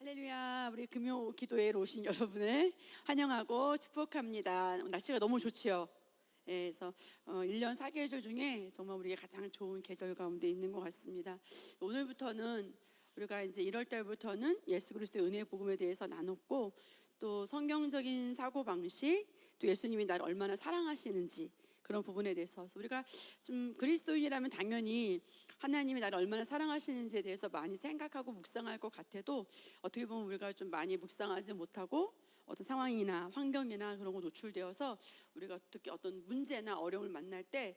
할렐루야, 우리 금요 기도회로 오신 여러분을 환영하고 축복합니다. 날씨가 너무 좋지요. 그래서 1년 4계절 중에 정말 우리가 가장 좋은 계절 가운데 있는 것 같습니다. 오늘부터는 우리가 이제 1월 달부터는 예수 그리스도의 은혜의 복음에 대해서 나눴고, 또 성경적인 사고방식, 또 예수님이 나를 얼마나 사랑하시는지 그런 부분에 대해서 우리가 좀 그리스도인이라면 당연히 하나님이 나를 얼마나 사랑하시는지에 대해서 많이 생각하고 묵상할 것 같아도, 어떻게 보면 우리가 좀 많이 묵상하지 못하고 어떤 상황이나 환경이나 그런 거 노출되어서 우리가 어떻게 어떤 문제나 어려움을 만날 때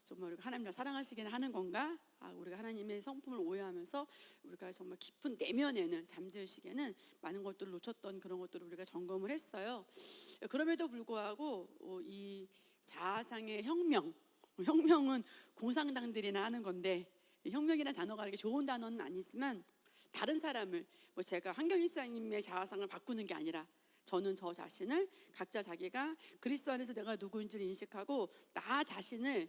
정말 우리가 하나님 날 사랑하시긴 하는 건가? 우리가 하나님의 성품을 오해하면서 우리가 정말 깊은 내면에는 잠재의식에는 많은 것들을 놓쳤던 그런 것들을 우리가 점검을 했어요. 그럼에도 불구하고 이 자아상의 혁명은 공산당들이나 하는 건데, 혁명이라는 단어가 이렇게 좋은 단어는 아니지만 다른 사람을, 제가 한경일사님의 자아상을 바꾸는 게 아니라 저는 저 자신을 각자 자기가 그리스도 안에서 내가 누구인지를 인식하고 나 자신을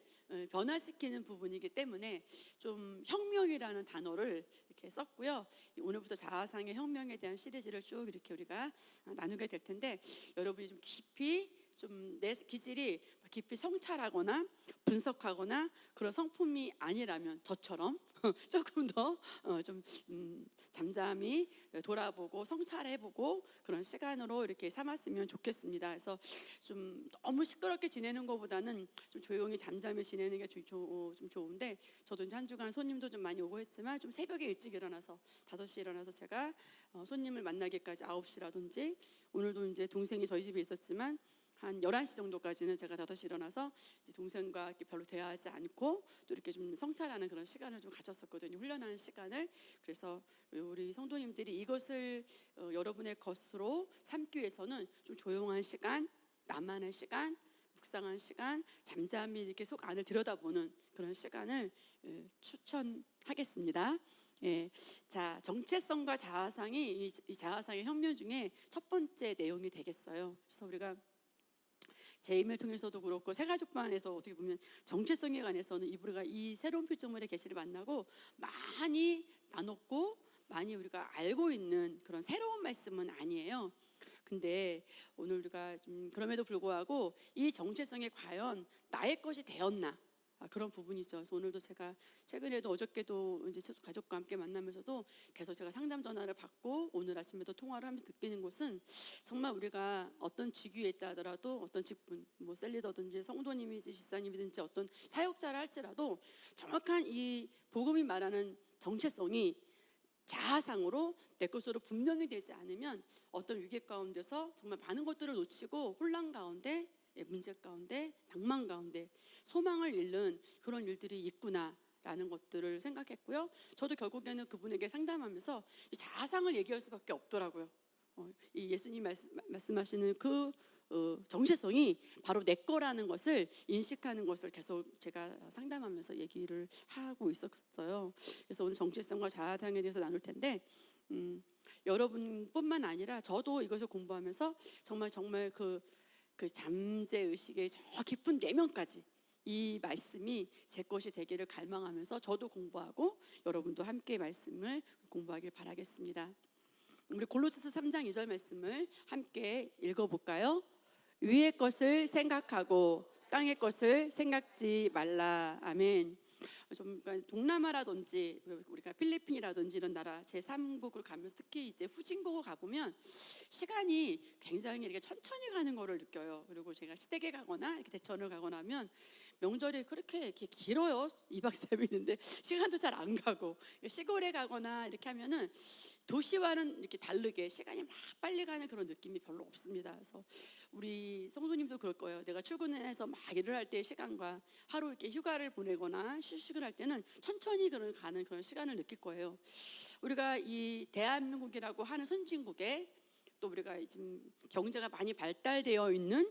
변화시키는 부분이기 때문에 좀 혁명이라는 단어를 이렇게 썼고요. 오늘부터 자아상의 혁명에 대한 시리즈를 쭉 이렇게 우리가 나누게 될 텐데, 여러분이 좀 깊이 좀 내 기질이 깊이 성찰하거나 분석하거나 그런 성품이 아니라면 저처럼 조금 더 좀 잠잠히 돌아보고 성찰해보고 그런 시간으로 이렇게 삼았으면 좋겠습니다. 그래서 좀 너무 시끄럽게 지내는 것보다는 좀 조용히 잠잠히 지내는 게 좀 좋은데, 저도 이제 한 주간 손님도 좀 많이 오고 했지만 좀 새벽에 일찍 일어나서 5시에 일어나서 제가 손님을 만나기까지 9시라든지, 오늘도 이제 동생이 저희 집에 있었지만 한 11시 정도까지는 제가 5시 일어나서 이제 동생과 이렇게 별로 대화하지 않고 또 이렇게 좀 성찰하는 그런 시간을 좀 가졌었거든요. 훈련하는 시간을. 그래서 우리 성도님들이 이것을 여러분의 것으로 삼기 위해서는 좀 조용한 시간, 나만의 시간, 묵상한 시간, 잠잠히 이렇게 속 안을 들여다보는 그런 시간을 추천하겠습니다. 자, 정체성과 자아상이 이 자아상의 혁명 중에 첫 번째 내용이 되겠어요. 그래서 우리가 제 이메일 통해서도 그렇고 새가족반에서 어떻게 보면 정체성에 관해서는 우리가 이 새로운 필조물의 계시를 만나고 많이 나눴고 많이 우리가 알고 있는 그런 새로운 말씀은 아니에요. 근데 오늘 우리가 좀 그럼에도 불구하고 이 정체성이 과연 나의 것이 되었나, 그런 부분이죠. 그래서 오늘도 제가 최근에도 어저께도 이제 가족과 함께 만나면서도 계속 제가 상담 전화를 받고 오늘 아침에도 통화를 하면서 느끼는 것은, 정말 우리가 어떤 직위에 있다 하더라도 어떤 직분, 셀리더든지 성도님이든지 집사님이든지 어떤 사역자라 할지라도 정확한 이 복음이 말하는 정체성이 자아상으로 내 것으로 분명히 되지 않으면 어떤 위기 가운데서 정말 많은 것들을 놓치고 혼란 가운데, 문제 가운데, 낭만 가운데 소망을 잃는 그런 일들이 있구나라는 것들을 생각했고요. 저도 결국에는 그분에게 상담하면서 이 자아상을 얘기할 수밖에 없더라고요. 이 예수님 말씀하시는 그 정체성이 바로 내 거라는 것을 인식하는 것을 계속 제가 상담하면서 얘기를 하고 있었어요. 그래서 오늘 정체성과 자아상에 대해서 나눌 텐데, 여러분뿐만 아니라 저도 이것을 공부하면서 정말 그 잠재의식의 저 깊은 내면까지 이 말씀이 제 것이 되기를 갈망하면서 저도 공부하고 여러분도 함께 말씀을 공부하길 바라겠습니다. 우리 골로새서 3장 2절 말씀을 함께 읽어볼까요? 위의 것을 생각하고 땅의 것을 생각지 말라. 아멘. 좀 동남아라든지 우리가 필리핀이라든지 이런 나라 제3국을 가면서 특히 이제 후진국을 가보면 시간이 굉장히 이렇게 천천히 가는 거를 느껴요. 그리고 제가 시댁에 가거나 이렇게 대천을 가거나 하면 명절이 그렇게 이렇게 길어요. 2박 3일인데 시간도 잘 안 가고, 시골에 가거나 이렇게 하면은 도시와는 이렇게 다르게 시간이 막 빨리 가는 그런 느낌이 별로 없습니다. 그래서 우리 성도님도 그럴 거예요. 내가 출근해서 막 일을 할 때의 시간과 하루 이렇게 휴가를 보내거나 휴식을 할 때는 천천히 가는 그런 시간을 느낄 거예요. 우리가 이 대한민국이라고 하는 선진국에, 또 우리가 지금 경제가 많이 발달되어 있는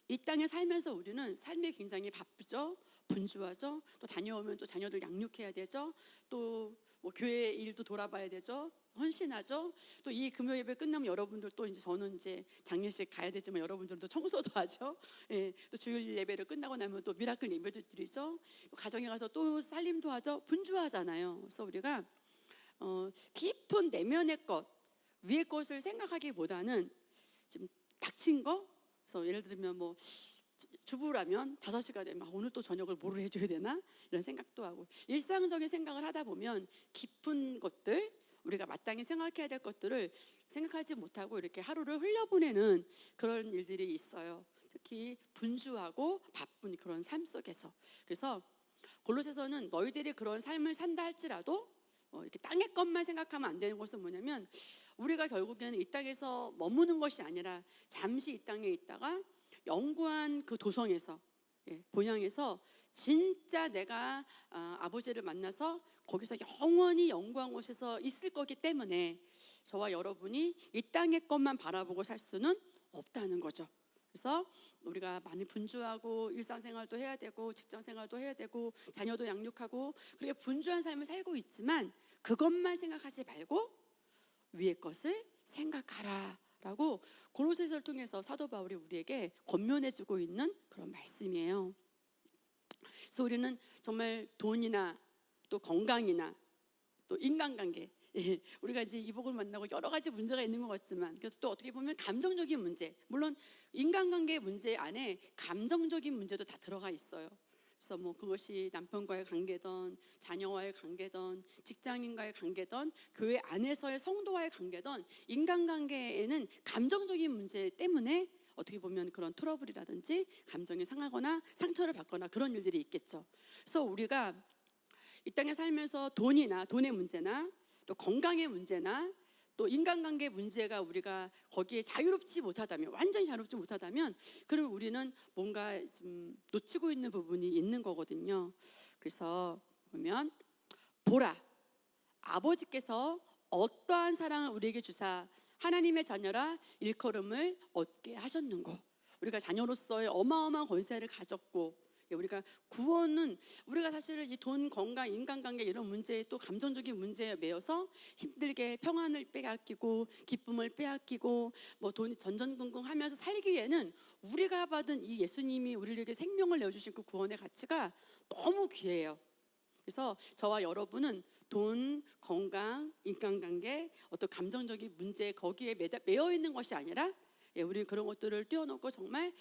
이 땅에 살면서 우리는 삶이 굉장히 바쁘죠. 분주하죠. 또 다녀오면 또 자녀들 양육해야 되죠. 또 교회 일도 돌아봐야 되죠. 헌신하죠. 또 이 금요 예배 끝나면 여러분들 또 이제 저는 이제 장례식 가야 되지만 여러분들도 청소도 하죠. 또 주일 예배를 끝나고 나면 또 미라클 예배도 드리죠. 가정에 가서 또 살림도 하죠. 분주하잖아요. 그래서 우리가 깊은 내면의 것, 위의 것을 생각하기보다는 좀 닥친 거. 그래서 예를 들면 뭐 주부라면 5시가 되면 오늘 또 저녁을 뭐를 해줘야 되나 이런 생각도 하고, 일상적인 생각을 하다 보면 깊은 것들, 우리가 마땅히 생각해야 될 것들을 생각하지 못하고 이렇게 하루를 흘려보내는 그런 일들이 있어요. 특히 분주하고 바쁜 그런 삶 속에서. 그래서 골로새서는 너희들이 그런 삶을 산다 할지라도 이렇게 땅의 것만 생각하면 안 되는 것은 뭐냐면, 우리가 결국에는 이 땅에서 머무는 것이 아니라 잠시 이 땅에 있다가 영구한 그 도성에서, 본향에서 진짜 내가 아버지를 만나서 거기서 영원히 영광 곳에서 있을 거기 때문에 저와 여러분이 이 땅의 것만 바라보고 살 수는 없다는 거죠. 그래서 우리가 많이 분주하고 일상생활도 해야 되고 직장생활도 해야 되고 자녀도 양육하고 그렇게 분주한 삶을 살고 있지만, 그것만 생각하지 말고 위의 것을 생각하라 라고 골로새서를 통해서 사도 바울이 우리에게 권면해주고 있는 그런 말씀이에요. 그래서 우리는 정말 돈이나 또 건강이나 또 인간관계, 우리가 이제 이복을 만나고 여러 가지 문제가 있는 것 같지만, 그래서 또 어떻게 보면 감정적인 문제, 물론 인간관계 문제 안에 감정적인 문제도 다 들어가 있어요. 그래서 뭐 그것이 남편과의 관계든 자녀와의 관계든 직장인과의 관계든 교회 안에서의 성도와의 관계든, 인간관계에는 감정적인 문제 때문에 어떻게 보면 그런 트러블이라든지 감정이 상하거나 상처를 받거나 그런 일들이 있겠죠. 그래서 우리가 이 땅에 살면서 돈의 문제나 또 건강의 문제나 또 인간관계 문제가 우리가 거기에 자유롭지 못하다면, 완전히 자유롭지 못하다면, 그럼 우리는 뭔가 좀 놓치고 있는 부분이 있는 거거든요. 그래서 보면, 보라, 아버지께서 어떠한 사랑을 우리에게 주사 하나님의 자녀라 일컬음을 얻게 하셨는고. 우리가 자녀로서의 어마어마한 권세를 가졌고, 우리가 구원은, 우리가 사실 이 돈, 건강, 인간관계 이런 문제에 또 감정적인 문제에 매여서 힘들게 평안을 빼앗기고 기쁨을 빼앗기고 뭐 돈이 전전긍긍하면서 살기에는, 우리가 받은 이 예수님이 우리에게 생명을 내어주신 그 구원의 가치가 너무 귀해요. 그래서 저와 여러분은 돈, 건강, 인간관계, 어떤 감정적인 문제 거기에 매여 있는 것이 아니라, 우리는 그런 것들을 띄워놓고 정말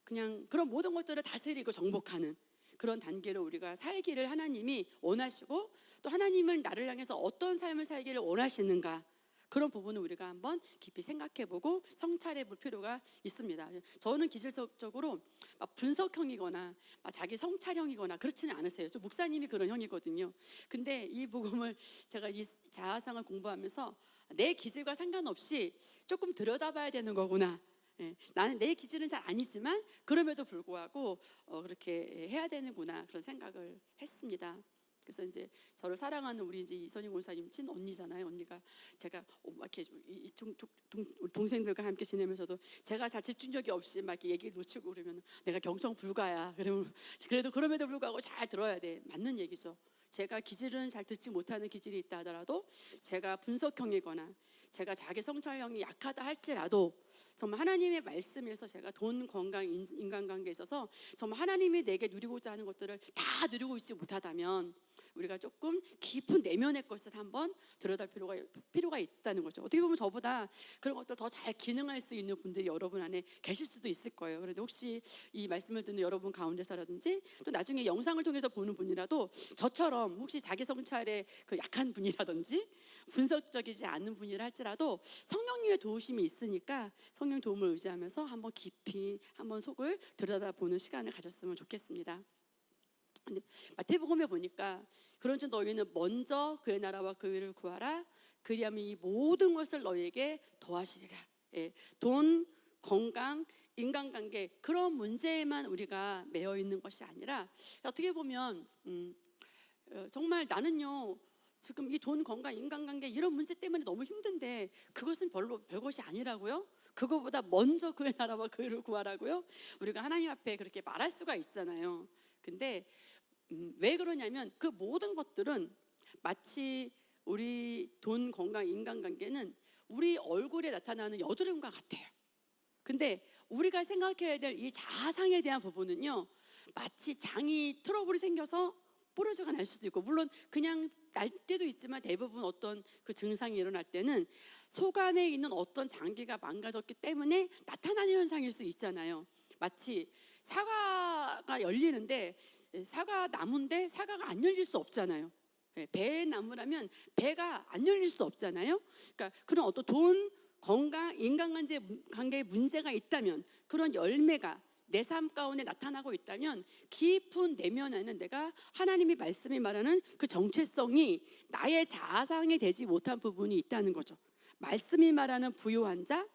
그냥 그런 모든 것들을 다스리고 정복하는 그런 단계로 우리가 살기를 하나님이 원하시고, 또 하나님은 나를 향해서 어떤 삶을 살기를 원하시는가, 그런 부분을 우리가 한번 깊이 생각해보고 성찰해 볼 필요가 있습니다. 저는 기질적으로 막 분석형이거나 막 자기 성찰형이거나 그렇지는 않으세요. 저 목사님이 그런 형이거든요. 근데 이 복음을 제가 이 자아상을 공부하면서 내 기질과 상관없이 조금 들여다봐야 되는 거구나. 나는 내 기질은 잘 아니지만 그럼에도 불구하고 그렇게 해야 되는구나, 그런 생각을 했습니다. 그래서 이제 저를 사랑하는 우리 이제 이선희 권사님 친 언니잖아요. 언니가 제가 이렇게 동생들과 함께 지내면서도 제가 잘 집중력이 없이 막 이렇게 얘기를 놓치고 그러면 내가 경청 불가야. 그러면 그래도 그럼에도 불구하고 잘 들어야 돼. 맞는 얘기죠. 제가 기질은 잘 듣지 못하는 기질이 있다 하더라도, 제가 분석형이거나 제가 자기 성찰형이 약하다 할지라도, 정말 하나님의 말씀에서 제가 돈, 건강, 인간관계에 있어서 정말 하나님이 내게 누리고자 하는 것들을 다 누리고 있지 못하다면, 우리가 조금 깊은 내면의 것을 한번 들여다 필요가 있다는 거죠. 어떻게 보면 저보다 그런 것들 더 잘 기능할 수 있는 분들이 여러분 안에 계실 수도 있을 거예요. 그런데 혹시 이 말씀을 듣는 여러분 가운데서라든지 또 나중에 영상을 통해서 보는 분이라도 저처럼 혹시 자기 성찰에 그 약한 분이라든지 분석적이지 않은 분이라 할지라도 성령님의 도우심이 있으니까 성령 도움을 의지하면서 한번 깊이 한번 속을 들여다보는 시간을 가졌으면 좋겠습니다. 근데 마태복음에 보니까, 그런즉 너희는 먼저 그의 나라와 그 의를 구하라, 그리하면 이 모든 것을 너희에게 더하시리라. 돈, 건강, 인간관계 그런 문제에만 우리가 매여 있는 것이 아니라, 어떻게 보면 정말 나는요 지금 이 돈, 건강, 인간관계 이런 문제 때문에 너무 힘든데 그것은 별것이 아니라고요. 그거보다 먼저 그의 나라와 그 의를 구하라고요. 우리가 하나님 앞에 그렇게 말할 수가 있잖아요. 근데 왜 그러냐면, 그 모든 것들은 마치 우리 돈, 건강, 인간관계는 우리 얼굴에 나타나는 여드름과 같아요. 근데 우리가 생각해야 될 이 자아상에 대한 부분은요, 마치 장이 트러블이 생겨서 뽀로지가 날 수도 있고, 물론 그냥 날 때도 있지만 대부분 어떤 그 증상이 일어날 때는 속 안에 있는 어떤 장기가 망가졌기 때문에 나타나는 현상일 수 있잖아요. 마치 사과가 열리는데 사과 나무인데 사과가 안 열릴 수 없잖아요. 배의 나무라면 배가 안 열릴 수 없잖아요. 그러니까 그런 어떤 돈, 건강, 인간관계에 문제가 있다면, 그런 열매가 내 삶 가운데 나타나고 있다면 깊은 내면에는 내가 하나님의 말씀이 말하는 그 정체성이 나의 자아상이 되지 못한 부분이 있다는 거죠. 말씀이 말하는 부유한 자,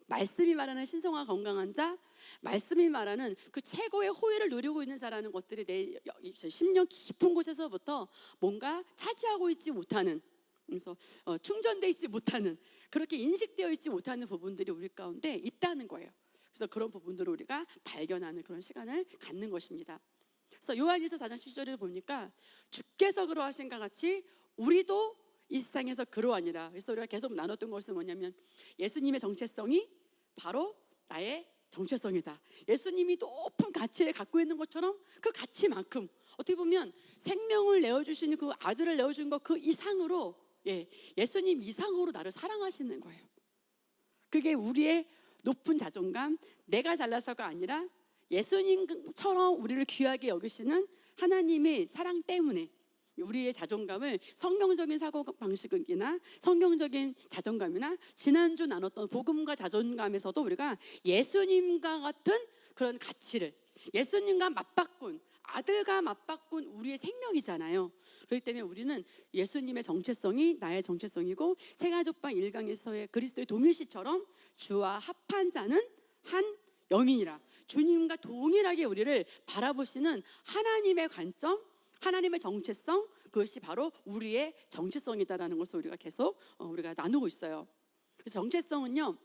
말씀이 말하는 신성한 건강한 자, 말씀이 말하는 그 최고의 호의를 누리고 있는 자라는 것들이 내 심령 깊은 곳에서부터 뭔가 차지하고 있지 못하는, 그래서 충전되어 있지 못하는, 그렇게 인식되어 있지 못하는 부분들이 우리 가운데 있다는 거예요. 그래서 그런 부분들을 우리가 발견하는 그런 시간을 갖는 것입니다. 그래서 요한일서 4장 10절에 보니까 주께서 그러하신 것 같이 우리도 이 세상에서 그러하니라. 그래서 우리가 계속 나눴던 것은 뭐냐면 예수님의 정체성이 바로 나의 정체성이다. 예수님이 높은 가치를 갖고 있는 것처럼 그 가치만큼 어떻게 보면 생명을 내어주시는 그 아들을 내어주는 것 그 이상으로, 예수님 이상으로 나를 사랑하시는 거예요. 그게 우리의 높은 자존감, 내가 잘나서가 아니라 예수님처럼 우리를 귀하게 여기시는 하나님의 사랑 때문에 우리의 자존감을 성경적인 사고방식이나 성경적인 자존감이나 지난주 나눴던 복음과 자존감에서도 우리가 예수님과 같은 그런 가치를, 예수님과 맞바꾼, 아들과 맞바꾼 우리의 생명이잖아요. 그렇기 때문에 우리는 예수님의 정체성이 나의 정체성이고, 세가족방 1강에서의 그리스도의 동일시처럼 주와 합한 자는 한 영이니라. 주님과 동일하게 우리를 바라보시는 하나님의 관점, 하나님의 정체성, 그것이 바로 우리의 정체성이다라는 것을 우리가 계속 우리가 나누고 있어요. 그래서 정체성은요,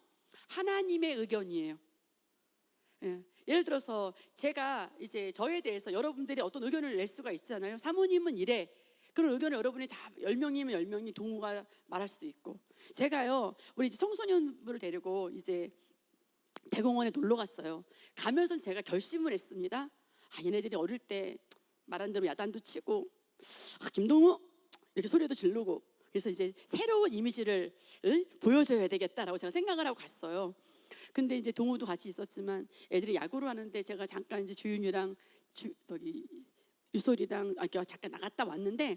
하나님의 의견이에요. 예를 들어서 제가 이제 저에 대해서 여러분들이 어떤 의견을 낼 수가 있잖아요. 사모님은 이래. 그런 의견을 여러분이 다 10명이면 10명이 동우가 말할 수도 있고, 제가요 우리 이제 청소년부를 데리고 이제 대공원에 놀러 갔어요. 가면서 제가 결심을 했습니다. 얘네들이 어릴 때 말한 대로 야단도 치고, 김동우 이렇게 소리도 지르고, 그래서 이제 새로운 이미지를 보여줘야 되겠다라고 제가 생각을 하고 갔어요. 근데 이제 동우도 같이 있었지만 애들이 야구를 하는데 제가 잠깐 이제 주윤이랑 유솔이랑 잠깐 나갔다 왔는데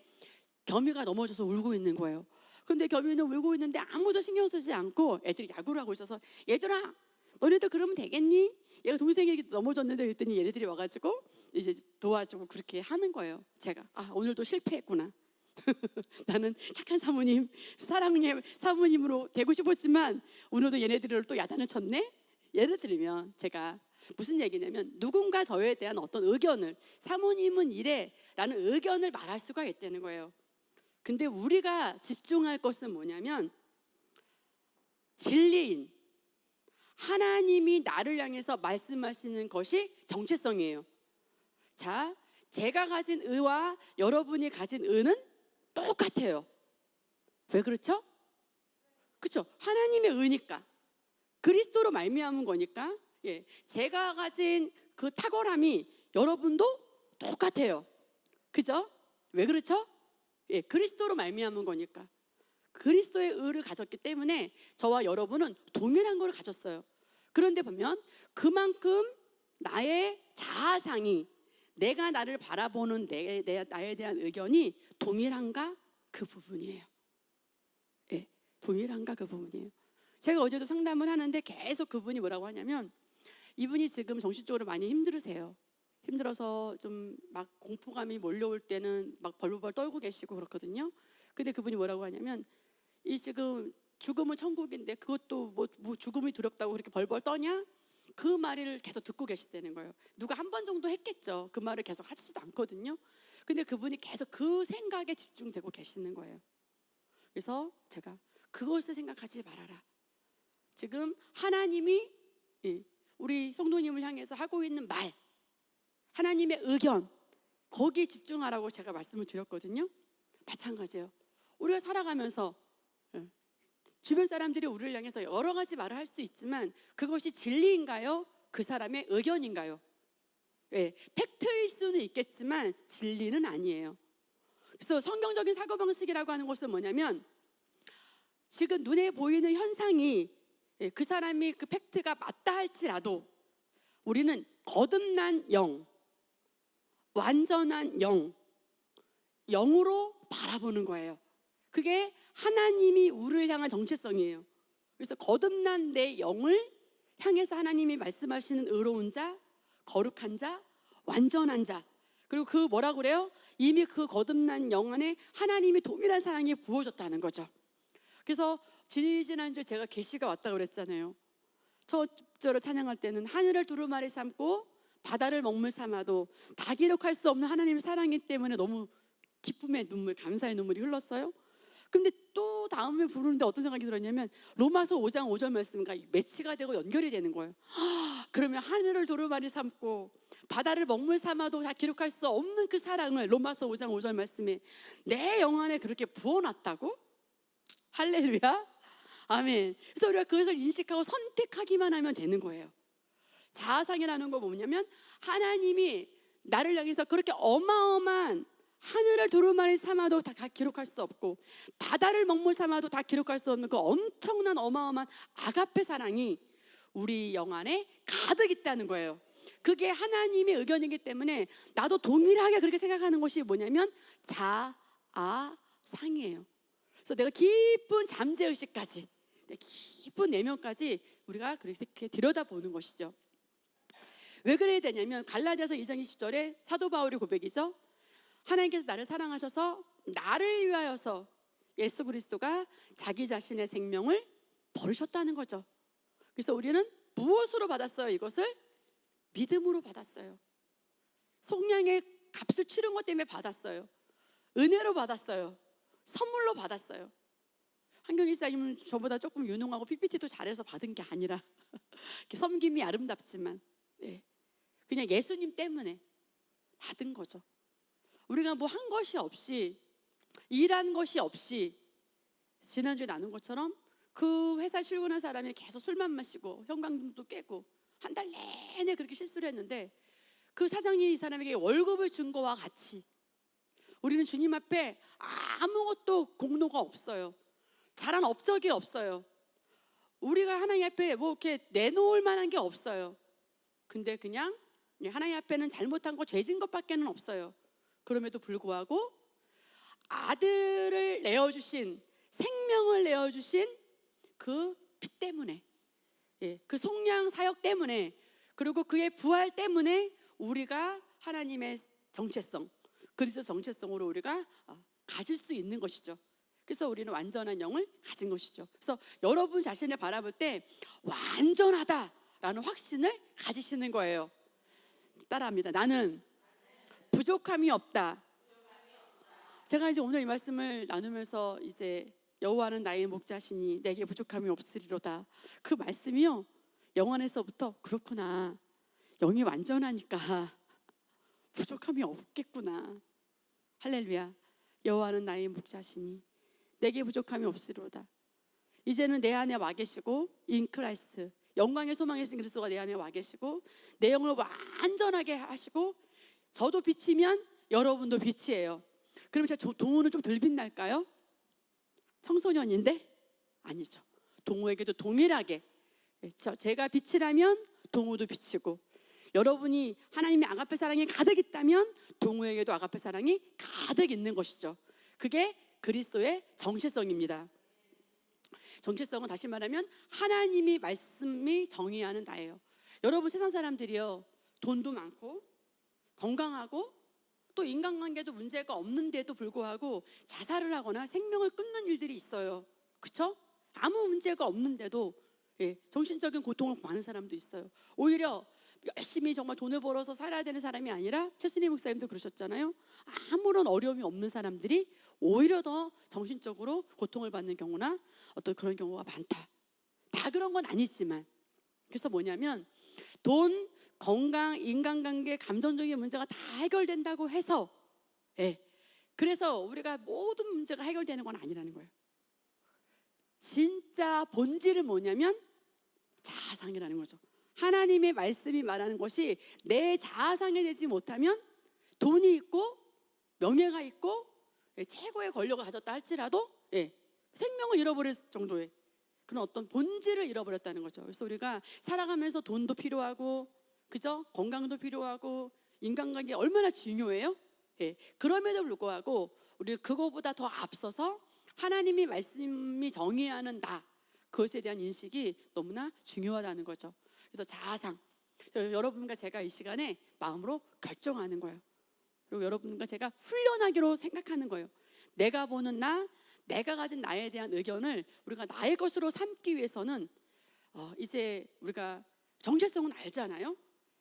겸이가 넘어져서 울고 있는 거예요. 근데 겸이는 울고 있는데 아무도 신경 쓰지 않고 애들이 야구를 하고 있어서, 얘들아 너네도 그러면 되겠니? 얘가 동생이 넘어졌는데, 그랬더니 얘네들이 와가지고 이제 도와주고 그렇게 하는 거예요. 제가 오늘도 실패했구나. 나는 착한 사모님, 사랑의 사모님으로 되고 싶었지만 오늘도 얘네들을 또 야단을 쳤네. 예를 들면 제가 무슨 얘기냐면, 누군가 저에 대한 어떤 의견을, 사모님은 이래 라는 의견을 말할 수가 있다는 거예요. 근데 우리가 집중할 것은 뭐냐면 진리인 하나님이 나를 향해서 말씀하시는 것이 정체성이에요. 자, 제가 가진 의와 여러분이 가진 의는 똑같아요. 왜 그렇죠? 그렇죠? 하나님의 의니까, 그리스도로 말미암은 거니까. 제가 가진 그 탁월함이 여러분도 똑같아요. 그죠? 왜 그렇죠? 그리스도로 말미암은 거니까. 그리스도의 의를 가졌기 때문에 저와 여러분은 동일한 걸 가졌어요. 그런데 보면 그만큼 나의 자아상이, 내가 나를 바라보는 나에 대한 의견이 동일한가 그 부분이에요. 동일한가 그 부분이에요. 제가 어제도 상담을 하는데 계속 그분이 뭐라고 하냐면, 이분이 지금 정신적으로 많이 힘들으세요. 힘들어서 좀 막 공포감이 몰려올 때는 막 벌벌 떨고 계시고 그렇거든요. 근데 그분이 뭐라고 하냐면, 이 지금 죽음은 천국인데 그것도 뭐 죽음이 두렵다고 그렇게 벌벌 떠냐? 그 말을 계속 듣고 계시다는 거예요. 누가 한 번 정도 했겠죠. 그 말을 계속 하지도 않거든요. 근데 그분이 계속 그 생각에 집중되고 계시는 거예요. 그래서 제가 그것을 생각하지 말아라. 지금 하나님이 우리 성도님을 향해서 하고 있는 말, 하나님의 의견, 거기에 집중하라고 제가 말씀을 드렸거든요. 마찬가지예요. 우리가 살아가면서 주변 사람들이 우리를 향해서 여러 가지 말을 할 수도 있지만 그것이 진리인가요? 그 사람의 의견인가요? 팩트일 수는 있겠지만 진리는 아니에요. 그래서 성경적인 사고방식이라고 하는 것은 뭐냐면, 지금 눈에 보이는 현상이 그 사람이 그 팩트가 맞다 할지라도 우리는 거듭난 영, 완전한 영, 영으로 바라보는 거예요. 그게 하나님이 우리를 향한 정체성이에요. 그래서 거듭난 내 영을 향해서 하나님이 말씀하시는 의로운 자, 거룩한 자, 완전한 자, 그리고 그 뭐라고 그래요? 이미 그 거듭난 영 안에 하나님이 동일한 사랑이 부어졌다는 거죠. 그래서 지난주에 제가 계시가 왔다고 그랬잖아요. 첫 절을 찬양할 때는 하늘을 두루마리 삼고 바다를 먹물 삼아도 다 기록할 수 없는 하나님의 사랑이기 때문에 너무 기쁨의 눈물, 감사의 눈물이 흘렀어요. 근데 또 다음에 부르는데 어떤 생각이 들었냐면 로마서 5장 5절 말씀과 매치가 되고 연결이 되는 거예요. 그러면 하늘을 두루마리 삼고 바다를 먹물 삼아도 다 기록할 수 없는 그 사랑을 로마서 5장 5절 말씀에 내 영 안에 그렇게 부어놨다고? 할렐루야, 아멘. 그래서 우리가 그것을 인식하고 선택하기만 하면 되는 거예요. 자아상이라는 거 뭐냐면 하나님이 나를 향해서 그렇게 어마어마한 하늘을 두루마리 삼아도 다 기록할 수 없고 바다를 먹물 삼아도 다 기록할 수 없는 그 엄청난 어마어마한 아가페 사랑이 우리 영 안에 가득 있다는 거예요. 그게 하나님의 의견이기 때문에 나도 동일하게 그렇게 생각하는 것이 뭐냐면 자아상이에요. 그래서 내가 깊은 잠재의식까지, 깊은 내면까지 우리가 그렇게 들여다보는 것이죠. 왜 그래야 되냐면 갈라디아서 2장 20절에 사도 바울의 고백이죠. 하나님께서 나를 사랑하셔서 나를 위하여서 예수 그리스도가 자기 자신의 생명을 버리셨다는 거죠. 그래서 우리는 무엇으로 받았어요? 이것을 믿음으로 받았어요. 속량의 값을 치른 것 때문에 받았어요. 은혜로 받았어요. 선물로 받았어요. 한경희 사님은 저보다 조금 유능하고 PPT도 잘해서 받은 게 아니라 섬김이 아름답지만 그냥 예수님 때문에 받은 거죠. 우리가 뭐 한 것이 없이, 일한 것이 없이, 지난주에 나눈 것처럼 그 회사 출근한 사람이 계속 술만 마시고 형광등도 깨고 한 달 내내 그렇게 실수를 했는데 그 사장이 이 사람에게 월급을 준 거와 같이 우리는 주님 앞에 아무것도 공로가 없어요. 잘한 업적이 없어요. 우리가 하나님 앞에 뭐 이렇게 내놓을 만한 게 없어요. 근데 그냥 하나님 앞에는 잘못한 거, 죄진 것밖에는 없어요. 그럼에도 불구하고 아들을 내어주신, 생명을 내어주신 그 피 때문에, 그 속량 사역 때문에, 그리고 그의 부활 때문에 우리가 하나님의 정체성, 그리스도 정체성으로 우리가 가질 수 있는 것이죠. 그래서 우리는 완전한 영을 가진 것이죠. 그래서 여러분 자신을 바라볼 때 완전하다라는 확신을 가지시는 거예요. 따라합니다. 나는 부족함이 없다. 제가 이제 오늘 이 말씀을 나누면서 이제 여호와는 나의 목자시니 내게 부족함이 없으리로다. 그 말씀이요, 영 안에서부터 그렇구나, 영이 완전하니까 부족함이 없겠구나. 할렐루야. 여호와는 나의 목자시니 내게 부족함이 없으리로다. 이제는 내 안에 와 계시고, 인 크라이스트, 영광의 소망이신 그리스도가 내 안에 와 계시고 내 영을 완전하게 하시고, 저도 빛이면 여러분도 빛이에요. 그럼 제가 동호는 좀 덜 빛날까요? 청소년인데? 아니죠. 동호에게도 동일하게, 제가 빛이라면 동호도 빛이고, 여러분이 하나님의 아가페 사랑이 가득 있다면 동호에게도 아가페 사랑이 가득 있는 것이죠. 그게 그리스도의 정체성입니다. 정체성은 다시 말하면 하나님이 말씀이 정의하는 나예요. 여러분, 세상 사람들이요, 돈도 많고 건강하고 또 인간관계도 문제가 없는데도 불구하고 자살을 하거나 생명을 끊는 일들이 있어요. 그렇죠? 아무 문제가 없는데도 정신적인 고통을 많은 사람도 있어요. 오히려 열심히 정말 돈을 벌어서 살아야 되는 사람이 아니라, 최순희 목사님도 그러셨잖아요. 아무런 어려움이 없는 사람들이 오히려 더 정신적으로 고통을 받는 경우나 어떤 그런 경우가 많다. 다 그런 건 아니지만, 그래서 뭐냐면 돈, 건강, 인간관계, 감정적인 문제가 다 해결된다고 해서, 그래서 우리가 모든 문제가 해결되는 건 아니라는 거예요. 진짜 본질은 뭐냐면 자아상이라는 거죠. 하나님의 말씀이 말하는 것이 내 자아상이 되지 못하면 돈이 있고 명예가 있고 최고의 권력을 가졌다 할지라도 생명을 잃어버릴 정도의 그런 어떤 본질을 잃어버렸다는 거죠. 그래서 우리가 살아가면서 돈도 필요하고, 그죠? 건강도 필요하고, 인간관계 얼마나 중요해요? 그럼에도 불구하고 우리가 그거보다 더 앞서서 하나님이 말씀이 정의하는 나, 그것에 대한 인식이 너무나 중요하다는 거죠. 그래서 자아상, 여러분과 제가 이 시간에 마음으로 결정하는 거예요. 그리고 여러분과 제가 훈련하기로 생각하는 거예요. 내가 보는 나, 내가 가진 나에 대한 의견을 우리가 나의 것으로 삼기 위해서는 이제 우리가 정체성은 알잖아요.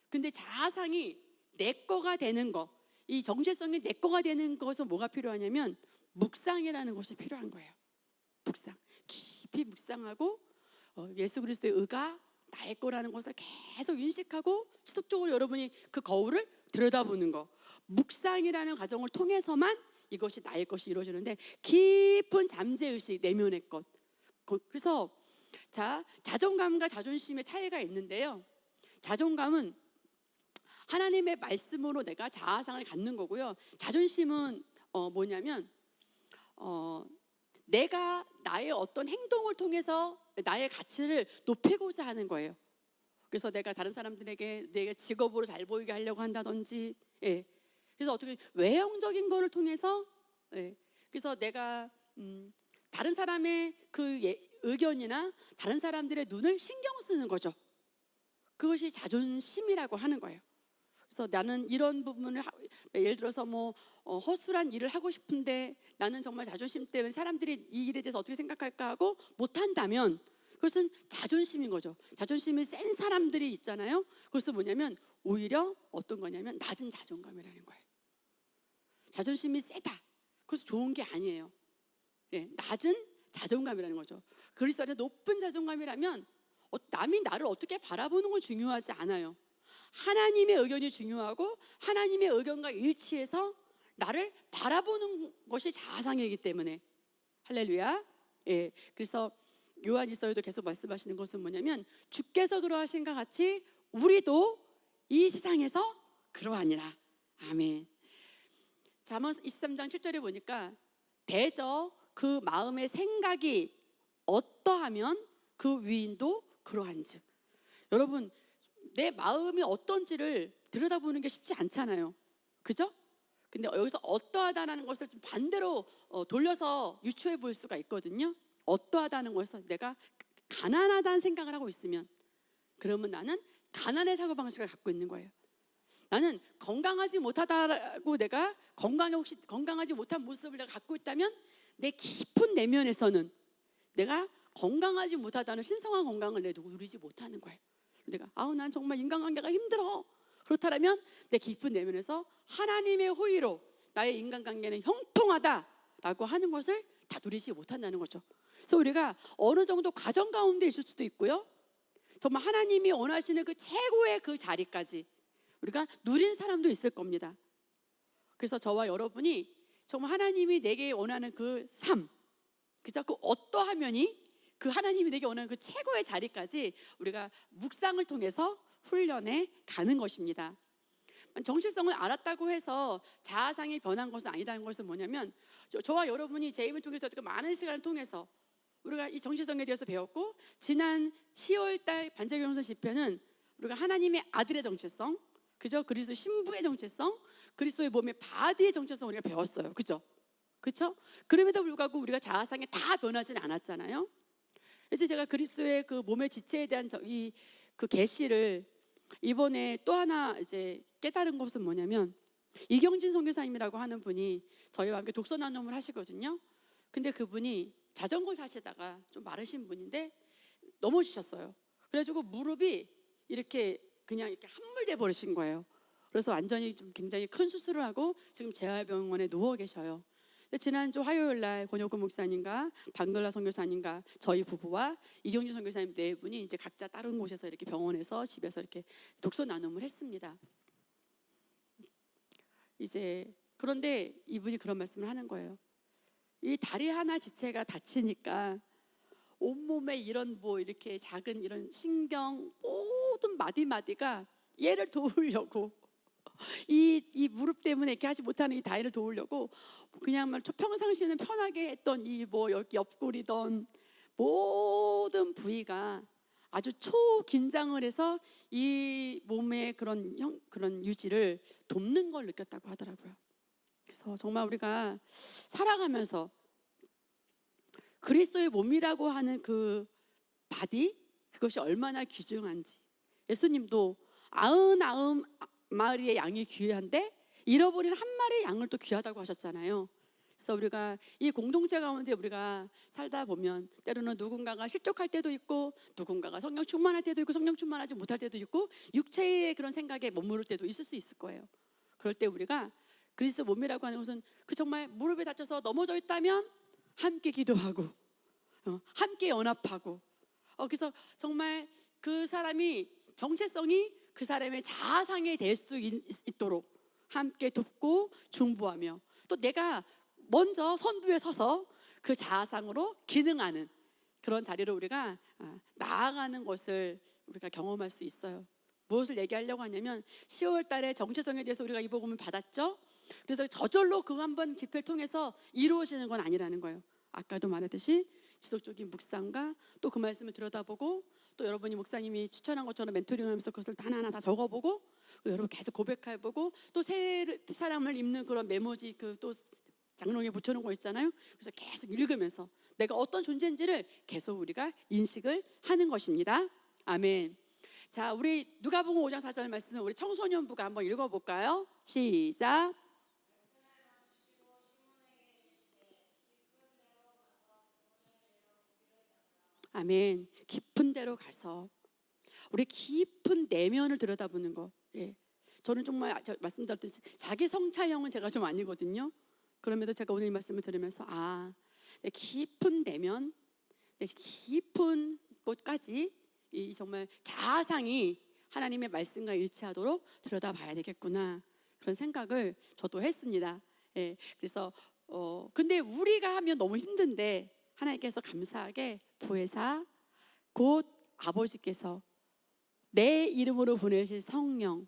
근데 자아상이 내 거가 되는 거, 이 정체성이 내 거가 되는 것은 뭐가 필요하냐면 묵상이라는 것이 필요한 거예요. 묵상, 깊이 묵상하고 예수 그리스도의 의가 나의 거라는 것을 계속 인식하고 지속적으로 여러분이 그 거울을 들여다보는 거, 묵상이라는 과정을 통해서만 이것이 나의 것이 이루어지는데, 깊은 잠재의식, 내면의 것. 그래서 자존감과 자존심의 차이가 있는데요, 자존감은 하나님의 말씀으로 내가 자아상을 갖는 거고요, 자존심은 뭐냐면 내가 나의 어떤 행동을 통해서 나의 가치를 높이고자 하는 거예요. 그래서 내가 다른 사람들에게 내가 직업으로 잘 보이게 하려고 한다든지, 그래서 어떻게 외형적인 거를 통해서, 그래서 내가 다른 사람의 그 의견이나 다른 사람들의 눈을 신경 쓰는 거죠. 그것이 자존심이라고 하는 거예요. 그래서 나는 이런 부분을 예를 들어서 허술한 일을 하고 싶은데 나는 정말 자존심 때문에 사람들이 이 일에 대해서 어떻게 생각할까 하고 못한다면 그것은 자존심인 거죠. 자존심이 센 사람들이 있잖아요. 그것은 뭐냐면 오히려 어떤 거냐면 낮은 자존감이라는 거예요. 자존심이 세다, 그것은 좋은 게 아니에요. 낮은 자존감이라는 거죠. 그리스도 안에 높은 자존감이라면 남이 나를 어떻게 바라보는 건 중요하지 않아요. 하나님의 의견이 중요하고 하나님의 의견과 일치해서 나를 바라보는 것이 자아상이기 때문에, 할렐루야. 그래서 요한일서에도 계속 말씀하시는 것은 뭐냐면 주께서 그러하신 것 같이 우리도 이 세상에서 그러하니라. 아멘. 잠언 23장 7절에 보니까 대저 그 마음의 생각이 어떠하면 그 위인도 그러한즉. 여러분, 내 마음이 어떤지를 들여다보는 게 쉽지 않잖아요. 그죠? 근데 여기서 어떠하다는 것을 좀 반대로 돌려서 유추해 볼 수가 있거든요. 어떠하다는 것에서 내가 가난하다는 생각을 하고 있으면, 그러면 나는 가난의 사고방식을 갖고 있는 거예요. 나는 건강하지 못하다고, 내가 건강하지 못한 모습을 내가 갖고 있다면 내 깊은 내면에서는 내가 건강하지 못하다는 신성한 건강을 누리지 못하는 거예요. 내가 난 정말 인간관계가 힘들어, 그렇다면 내 깊은 내면에서 하나님의 호의로 나의 인간관계는 형통하다라고 하는 것을 다 누리지 못한다는 거죠. 그래서 우리가 어느 정도 과정 가운데 있을 수도 있고요, 정말 하나님이 원하시는 그 최고의 그 자리까지 우리가 누린 사람도 있을 겁니다. 그래서 저와 여러분이 정말 하나님이 내게 원하는 그 삶, 그죠? 그 어떠하면이 그 하나님이 내게 원하는 그 최고의 자리까지 우리가 묵상을 통해서 훈련해 가는 것입니다. 정체성을 알았다고 해서 자아상이 변한 것은 아니다는 것은 뭐냐면, 저와 여러분이 재임을 통해서 많은 시간을 통해서 우리가 이 정체성에 대해서 배웠고, 지난 10월달 반짝이면서 집회는 우리가 하나님의 아들의 정체성, 그죠? 그리스도 신부의 정체성, 그리스도의 몸의 바디의 정체성 우리가 배웠어요. 그죠? 그렇죠? 그럼에도 불구하고 우리가 자아상에 다 변하지는 않았잖아요. 그래서 제가 그리스도의 그 몸의 지체에 대한 그 계시를 이번에 또 하나 이제 깨달은 것은 뭐냐면, 이경진 선교사님이라고 하는 분이 저희와 함께 독서 나눔을 하시거든요. 근데 그분이 자전거를 타시다가 좀 마르신 분인데 넘어지셨어요. 그래가지고 무릎이 이렇게 그냥 이렇게 함몰돼 버리신 거예요. 그래서 완전히 좀 굉장히 큰 수술을 하고 지금 재활병원에 누워 계셔요. 지난주 화요일 날 권혁구 목사님과 박놀라 선교사님과 저희 부부와 이경준 선교사님 네 분이 이제 각자 다른 곳에서 이렇게 병원에서 집에서 이렇게 독서 나눔을 했습니다. 이제 그런데 이분이 그런 말씀을 하는 거예요. 이 다리 하나 지체가 다치니까 온몸에 이런 이렇게 작은 이런 신경 모든 마디마디가 얘를 도우려고 이 무릎 때문에 이렇게 하지 못하는 이 다리를 도우려고 그냥 평상시에는 편하게 했던 이 뭐 여기 옆구리던 모든 부위가 아주 초긴장을 해서 이 몸의 그런 유지를 돕는 걸 느꼈다고 하더라고요. 그래서 정말 우리가 살아가면서 그리스도의 몸이라고 하는 그 바디, 그것이 얼마나 귀중한지. 예수님도 99 마리의 양이 귀한데 잃어버린 한 마리의 양을 또 귀하다고 하셨잖아요. 그래서 우리가 이 공동체 가운데 우리가 살다 보면 때로는 누군가가 실족할 때도 있고, 누군가가 성령 충만할 때도 있고, 성령 충만하지 못할 때도 있고, 육체의 그런 생각에 머무를 때도 있을 수 있을 거예요. 그럴 때 우리가 그리스도 몸이라고 하는 것은 그 정말 무릎에 다쳐서 넘어져 있다면 함께 기도하고, 함께 연합하고, 그래서 정말 그 사람이 정체성이 그 사람의 자아상이 될 수 있도록 함께 돕고 중보하며, 또 내가 먼저 선두에 서서 그 자아상으로 기능하는 그런 자리로 우리가 나아가는 것을 우리가 경험할 수 있어요. 무엇을 얘기하려고 하냐면 10월 달에 정체성에 대해서 우리가 이 복음을 받았죠. 그래서 저절로 그 한 번 집회를 통해서 이루어지는 건 아니라는 거예요. 아까도 말했듯이 지속적인 묵상과 또 그 말씀을 들여다보고, 또 여러분이 목사님이 추천한 것처럼 멘토링하면서 그것을 하나하나 다 적어보고, 또 여러분 계속 고백해보고, 또 새 사람을 입는 그런 메모지 또 장롱에 붙여놓은 거 있잖아요. 그래서 계속 읽으면서 내가 어떤 존재인지를 계속 우리가 인식을 하는 것입니다. 아멘. 자, 우리 누가복음 5장 4절 말씀 우리 청소년부가 한번 읽어볼까요? 시작. 아멘. 깊은 데로 가서 우리 깊은 내면을 들여다보는 거. 예. 저는 정말 말씀드렸듯이 자기 성찰형은 제가 좀 아니거든요. 그럼에도 제가 오늘 이 말씀을 들으면서 내 깊은 내면, 내 깊은 곳까지 이 정말 자아상이 하나님의 말씀과 일치하도록 들여다봐야 되겠구나, 그런 생각을 저도 했습니다. 예. 그래서 근데 우리가 하면 너무 힘든데 하나님께서 감사하게 보혜사 곧 아버지께서 내 이름으로 보내실 성령,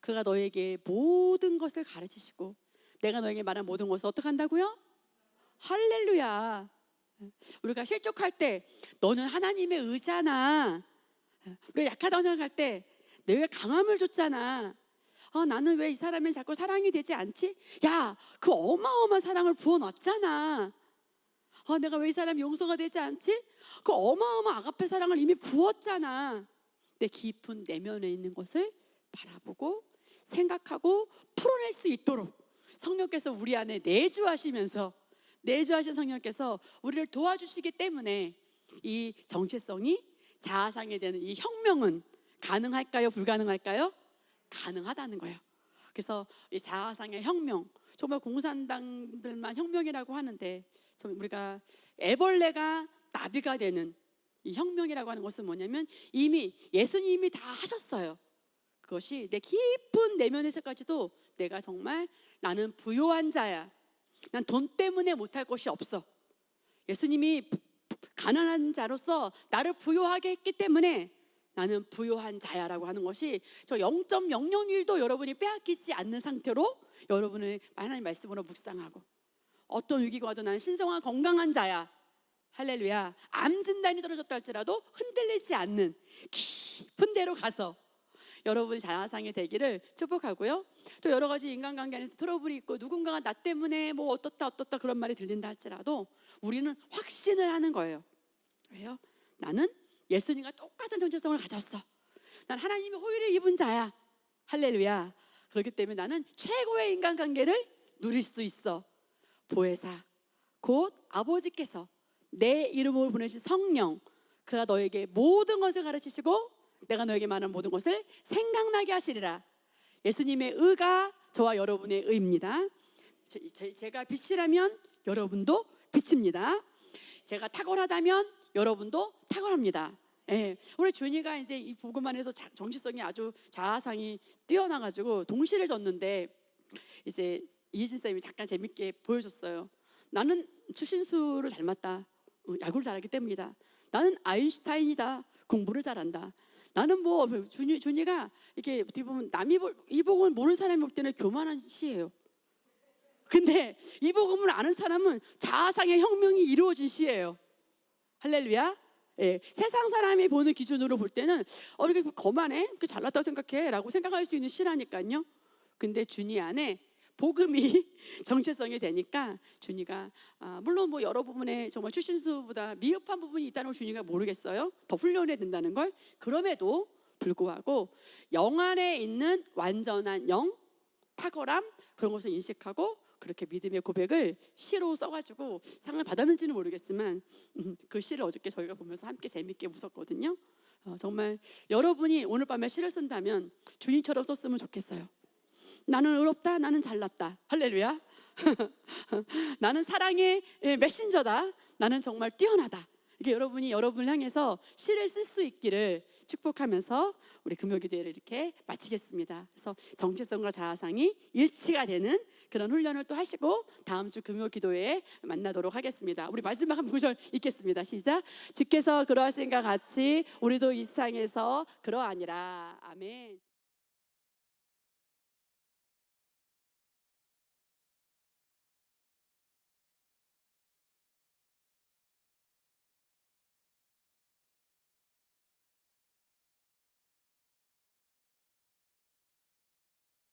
그가 너에게 모든 것을 가르치시고 내가 너에게 말한 모든 것을 어떻게 한다고요? 할렐루야. 우리가 실족할 때 너는 하나님의 의자나, 우리가 약하다고 생각할 때 내가 강함을 줬잖아. 나는 왜 이 사람은 자꾸 사랑이 되지 않지? 야, 그 어마어마한 사랑을 부어놨잖아. 내가 왜 이 사람이 용서가 되지 않지? 그 어마어마한 아가페 사랑을 이미 부었잖아. 내 깊은 내면에 있는 것을 바라보고 생각하고 풀어낼 수 있도록 성령께서 우리 안에 내주하신 성령께서 우리를 도와주시기 때문에 이 정체성이 자아상에 대한 이 혁명은 가능할까요? 불가능할까요? 가능하다는 거예요. 그래서 이 자아상의 혁명, 정말 공산당들만 혁명이라고 하는데 우리가 애벌레가 나비가 되는 이 혁명이라고 하는 것은 뭐냐면 이미 예수님이 다 하셨어요. 그것이 내 깊은 내면에서까지도 내가 정말 나는 부요한 자야. 난 돈 때문에 못할 것이 없어. 예수님이 가난한 자로서 나를 부요하게 했기 때문에 나는 부요한 자야라고 하는 것이 저 0.001도 여러분이 빼앗기지 않는 상태로 여러분을 하나님 말씀으로 묵상하고, 어떤 위기가 와도 나는 신성한 건강한 자야. 할렐루야. 암 진단이 떨어졌다 할지라도 흔들리지 않는 깊은 데로 가서 여러분이 자아상이 되기를 축복하고요. 또 여러 가지 인간관계 안에서 트러블이 있고 누군가가 나 때문에 뭐 어떻다 그런 말이 들린다 할지라도 우리는 확신을 하는 거예요. 왜요? 나는 예수님과 똑같은 정체성을 가졌어. 난 하나님의 호의를 입은 자야. 할렐루야. 그렇기 때문에 나는 최고의 인간관계를 누릴 수 있어. 보혜사 곧 아버지께서 내 이름으로 보내신 성령, 그가 너에게 모든 것을 가르치시고 내가 너에게 말한 모든 것을 생각나게 하시리라. 예수님의 의가 저와 여러분의 의입니다. 제가 빛이라면 여러분도 빛입니다. 제가 탁월하다면 여러분도 탁월합니다. 예, 우리 준이가 이제 이 복음 안에서 정체성이 아주 자아상이 뛰어나가지고 동시를 졌는데 이제 이희진 쌤이 잠깐 재밌게 보여줬어요. 나는 추신수를 닮았다. 야구를 잘하기 때문이다. 나는 아인슈타인이다. 공부를 잘한다. 나는 뭐 준이가 이렇게 어떻게 보면 남이 이 복음을 모르는 사람이 볼 때는 교만한 시예요. 근데 이 복음을 아는 사람은 자아상의 혁명이 이루어진 시예요. 할렐루야. 예, 세상 사람이 보는 기준으로 볼 때는 이렇게 거만해? 그 잘났다고 생각해? 라고 생각할 수 있는 시라니까요. 근데 준이 안에 복음이 정체성이 되니까 준이가 물론 뭐 여러 부분에 정말 출신수보다 미흡한 부분이 있다는 걸 준이가 모르겠어요. 더 훈련해야 된다는 걸. 그럼에도 불구하고 영 안에 있는 완전한 영, 탁월함 그런 것을 인식하고 그렇게 믿음의 고백을 시로 써가지고 상을 받았는지는 모르겠지만 그 시를 어저께 저희가 보면서 함께 재밌게 웃었거든요. 정말 여러분이 오늘 밤에 시를 쓴다면 주인처럼 썼으면 좋겠어요. 나는 의롭다, 나는 잘났다. 할렐루야. 나는 사랑의 메신저다. 나는 정말 뛰어나다. 이게 여러분이 여러분을 향해서 시를 쓸 수 있기를 축복하면서 우리 금요기도회를 이렇게 마치겠습니다. 그래서 정체성과 자아상이 일치가 되는 그런 훈련을 또 하시고 다음 주 금요기도회에 만나도록 하겠습니다. 우리 마지막 한 구절 읽겠습니다. 시작. 주께서 그러하신 것 같이 우리도 이 세상에서 그러하니라. 아멘.